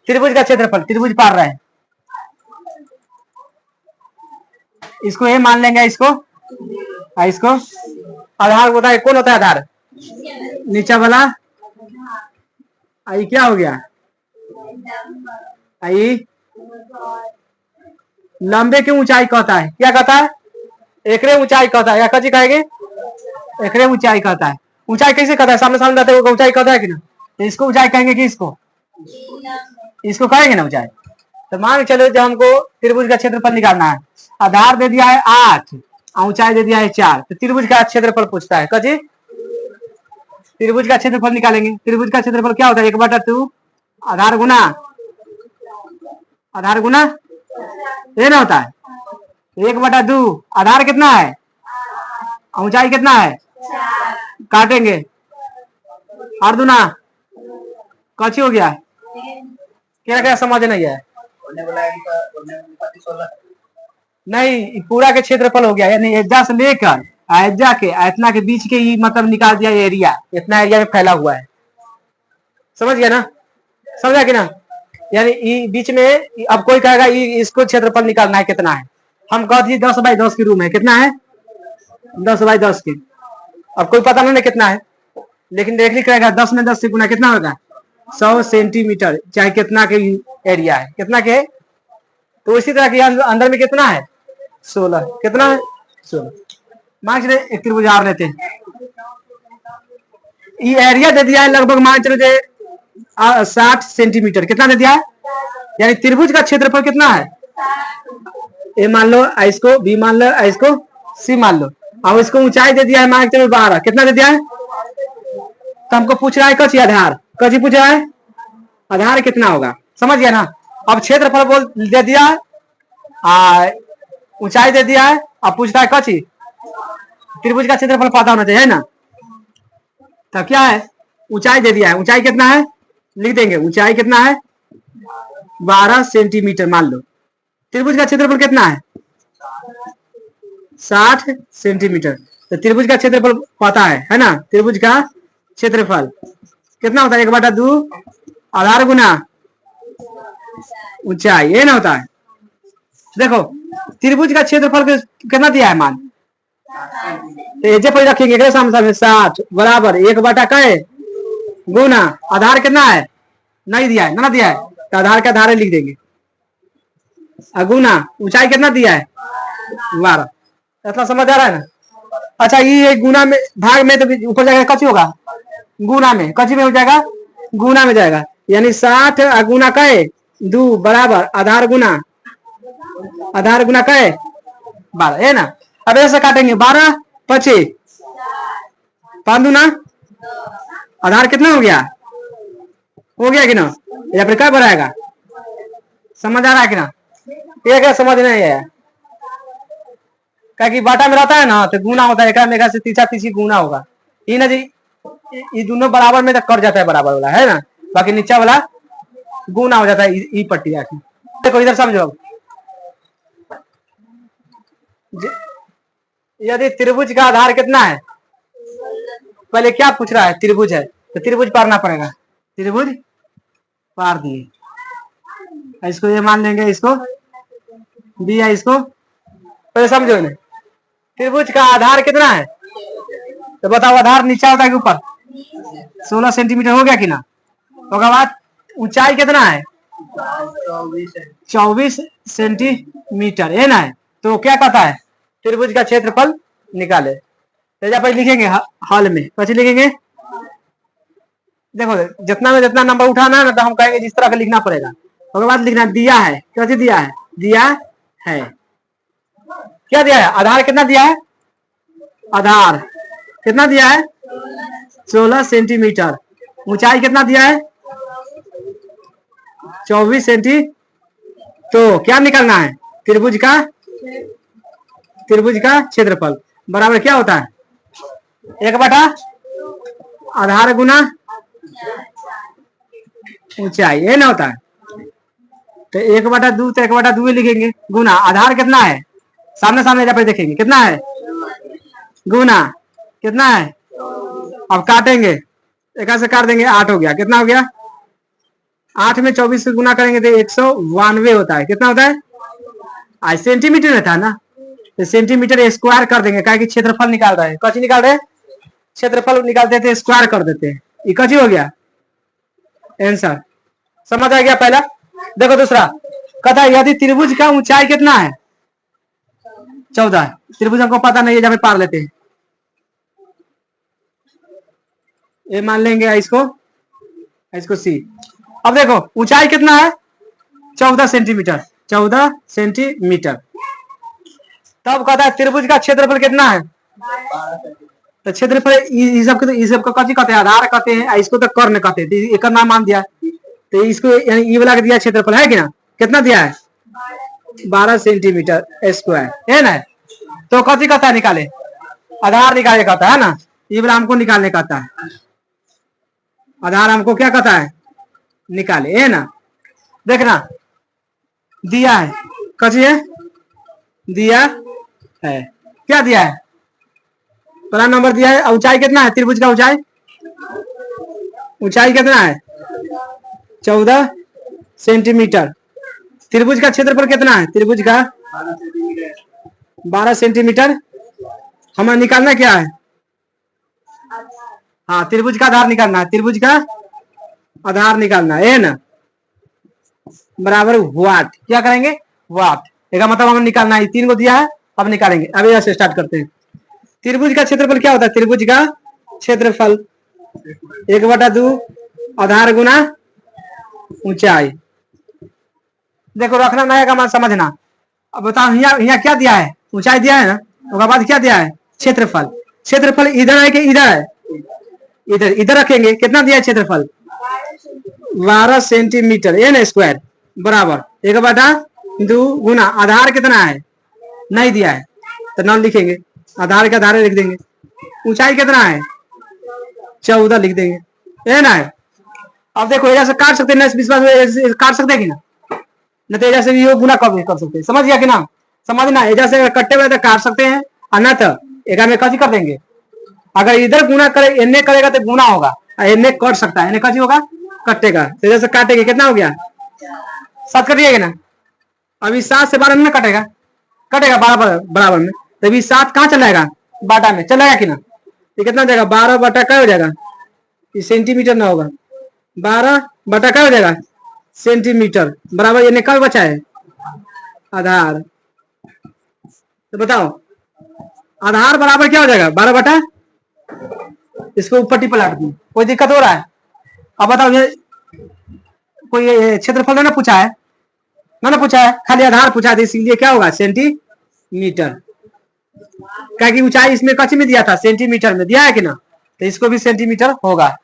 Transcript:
त्रिभुज का क्षेत्रफल, त्रिभुज पार रहा है, इसको ए मान लेंगे, इसको आधार होता है, कौन होता है आधार? नीचा वाला। आई क्या हो गया? आई लंबे की ऊंचाई कहता है, क्या कहता है? एकरे ऊंचाई कहता है, या कजी कहेंगे? एकरे ऊंचाई कहता है। ऊंचाई कैसे कहता है? सामने सामने रहते हैं ऊंचाई कहता है कि ना? तो इसको ऊंचाई कहेंगे कि इसको कहेंगे ना ऊंचाई। तो मान चलो जब हमको त्रिभुज का क्षेत्रफल निकालना है, आधार दे दिया है 8, ऊंचाई दे दिया है 4, तो त्रिभुज का क्षेत्रफल पूछता है। कजी त्रिभुज का क्षेत्रफल निकालेंगे। त्रिभुज का क्षेत्रफल क्या होता है? 1/2 आधार गुना ये ना होता है। 1/2 आधार कितना है, ऊंचाई कितना है, काटेंगे 8 दूना कची हो गया? क्या क्या समझ नहीं है? नहीं, पूरा के क्षेत्रफल हो गया, यानी एज्जा से लेकर एज्जा के इतना के बीच के ही मतलब निकाल दिया एरिया, इतना एरिया में फैला हुआ है। समझ गया ना? समझा कि ना? यानी बीच में अब कोई कहेगा इसको क्षेत्रफल निकालना है, कितना है? हम कह दिए 10/10 की रूम है, कितना है? 10/10 की। अब कोई पता नहीं कितना है, लेकिन देख ली कहेगा 10 में 10 से गुना कितना होगा? 100 सेंटीमीटर, चाहे कितना के एरिया है, कितना के? तो इसी तरह के अंदर में कितना है? 16। कितना है? 16। मान चले एक त्रिभुज आर लेते हैं, ये एरिया दे दिया है लगभग मान चलो 60 सेंटीमीटर। कितना दे दिया है? यानी त्रिभुज का क्षेत्रफल कितना है? ए मान लो, इसको बी मान लो, इसको सी मान लो, और इसको ऊंचाई दे दिया है मान चलो 12। कितना दे दिया है? तो हमको पूछ रहा है कची आधार, कची पूछ रहा है आधार कितना होगा। समझ गया ना? अब क्षेत्रफल बोल दे दिया, ऊंचाई दे दिया है, अब पूछता है कची त्रिभुज का क्षेत्रफल पता होना चाहिए, है ना? तो क्या है? ऊंचाई दे दिया है, ऊंचाई कितना है लिख देंगे, ऊंचाई कितना है? 12 सेंटीमीटर मान लो। त्रिभुज का क्षेत्रफल कितना है? 60 सेंटीमीटर। तो त्रिभुज का क्षेत्रफल पता है ना? त्रिभुज का क्षेत्रफल कितना होता है? 1/2 आधार गुना ऊंचाई, ये ना होता है। देखो त्रिभुज का क्षेत्रफल कितना दिया है मान, तो एजे पर रखेंगे सामने 60 बराबर 1/2 गुना आधार कितना है? नहीं दिया है, ना दिया है, तो आधार के आधार लिख देंगे, गुना ऊंचाई कितना दिया है? 12। इतना समझ आ रहा है ना? अच्छा, ये गुना में भाग में तो ऊपर जाएगा कची होगा? गुना में, कची में हो जाएगा? गुना में जाएगा, यानी 60 गुना 2 बराबर आधार गुना कहे 12, है ना? अब ऐसे काटेंगे 12 25 5 दूना आधार कितना हो गया? कि ना? या फिर क्या बनाएगा? समझ आ रहा है कि ना? ये क्या समझ नहीं है? क्या कि बाटा में रहता है ना, तो गुना होता है, एक मेगा से तीसरा तीसरी गुना होगा, ये ना जी। ये दोनों बराबर में तो कट जाता है बराबर वाला, है ना? बाकी नीचा वाला गुना हो जाता है, ई पट्टी आखिर। देखो इधर समझो, यदि त्रिभुज का आधार कितना है, पहले क्या पूछ रहा है? त्रिभुज है, तो त्रिभुज पारना पड़ेगा। त्रिभुज पार दिए, इसको ये मान लेंगे, इसको दिया, इसको पहले समझो ना। त्रिभुज का आधार कितना है, तो बताओ आधार नीचा होता है कि ऊपर? 16 सेंटीमीटर हो गया कि ना? उसके बाद ऊंचाई कितना है? 24 सेंटीमीटर, है ना? तो क्या कहता है? त्रिभुज का क्षेत्रफल निकाले। तो जब लिखेंगे हल में कैसे लिखेंगे? देखो जितना में जितना नंबर उठाना है ना, तो हम कहेंगे जिस तरह का लिखना पड़ेगा। उसके बाद लिखना दिया है, कैसे दिया है? दिया है, क्या दिया है? आधार कितना दिया है? आधार कितना दिया है? 16 सेंटीमीटर। ऊंचाई कितना दिया है? 24 सेंटी। तो क्या निकालना है? त्रिभुज का क्षेत्रफल बराबर क्या होता है? 1/, आधार गुना ऊंचाई, ये ना होता है। तो 1/2, तो 1/2 लिखेंगे, गुना आधार कितना है? सामने सामने जब देखेंगे कितना है? गुना कितना है? अब काटेंगे, एक से काट देंगे, 8 हो गया। कितना हो गया? 8 में 24 से गुना करेंगे तो 192 होता है। कितना होता है? आज सेंटीमीटर में था ना, तो सेंटीमीटर स्क्वायर कर देंगे, क्या कि क्षेत्रफल निकाल रहे हैं। कौन निकाल रहे हैं? क्षेत्रफल निकालते थे, स्क्वायर कर देते हैं। ये कौन हो गया आंसर। समझ आ गया पहला। देखो दूसरा कथा, यदि त्रिभुज का ऊंचाई कितना है? 14। त्रिभुज हमको पता नहीं है, जब पार लेते हैं ये मान लेंगे इसको सी। अब देखो ऊंचाई कितना है? 14 सेंटीमीटर। 14 सेंटीमीटर। तब कहता है त्रिभुज का क्षेत्रफल कितना है? तो क्षेत्रफल इस सब को कथी कहते हैं? आधार कहते हैं, इसको तो कर्ण कहते हैं। तो एक नाम मान दिया, तो इसको यानी ये वाला दिया क्षेत्रफल है कि ना? कितना दिया है? 12 सेंटीमीटर स्क्वायर है ना। तो कथी कहता है? निकाले, आधार निकाले कहता है ना। ये वाला हमको निकालने कहता है, आधार हमको क्या कहता है? निकाले, है ना। देखना दिया है, कथी है? दिया है, क्या दिया है? पहला नंबर दिया है। ऊंचाई कितना है त्रिभुज का? ऊंचाई कितना है? 14 सेंटीमीटर। त्रिभुज का क्षेत्रफल कितना है? त्रिभुज का 12 सेंटीमीटर। हमें निकालना क्या है? हाँ, त्रिभुज का आधार निकालना है। त्रिभुज का आधार निकालना है ना, बराबर वाट। क्या करेंगे? वाट। इसका मतलब हमें निकालना है। 3 को दिया है, अब निकालेंगे। अभी यहाँ से स्टार्ट करते हैं। त्रिभुज का क्षेत्रफल क्या होता है? त्रिभुज का क्षेत्रफल 1/2 आधार गुना ऊंचाई। देखो रखना नया का मान समझना। अब बताओ यहाँ क्या दिया है? ऊंचाई दिया है ना, उसके बाद क्या दिया है? क्षेत्रफल। क्षेत्रफल इधर है कि इधर है? इधर रखेंगे। कितना दिया है क्षेत्रफल? 12 सेंटीमीटर ये ना स्क्वायर, बराबर 1/2 गुना आधार कितना है? नहीं दिया है तो न लिखेंगे, आधार के आधार लिख देंगे। ऊंचाई कितना है? 14 लिख देंगे, है ना। अब देखो ऐसे काट सकते हैं, काट सकते हैं कि ना? न तो ऐसे भी गुना कर सकते हैं। समझ गया कि ना? समझना, ऐसे कट्टे हुए तो काट सकते हैं, और न तो एक में कथी कर देंगे। अगर इधर गुना करे, एने करेगा तो गुना होगा, एने कट सकता है, एने कथी होगा? कटेगा। तो जैसे काटेंगे, कितना हो गया? 7 कटिएगा ना। अभी 7 से 12 में कटेगा, 12 में। तो अभी 7 कहाँ चलाएगा? बाटा में चलेगा कि ना? ये कितना हो जाएगा? 12 बटा क्या हो जाएगा? ये सेंटीमीटर ना होगा, 12 बटा क्या हो जाएगा? सेंटीमीटर, बराबर ये निकल बचा है आधार। तो बताओ आधार बराबर क्या हो जाएगा? 12 बटा, इसको ऊपर टी पलट दी। कोई दिक्कत हो रहा है? अब बताओ, ये कोई क्षेत्रफल ना पूछा है? ना पूछा है, खाली आधार पूछा था, इसीलिए क्या होगा? सेंटीमीटर। क्या कि ऊंचाई इसमें कच्ची में दिया था, सेंटीमीटर में दिया है कि ना, तो इसको भी सेंटीमीटर होगा।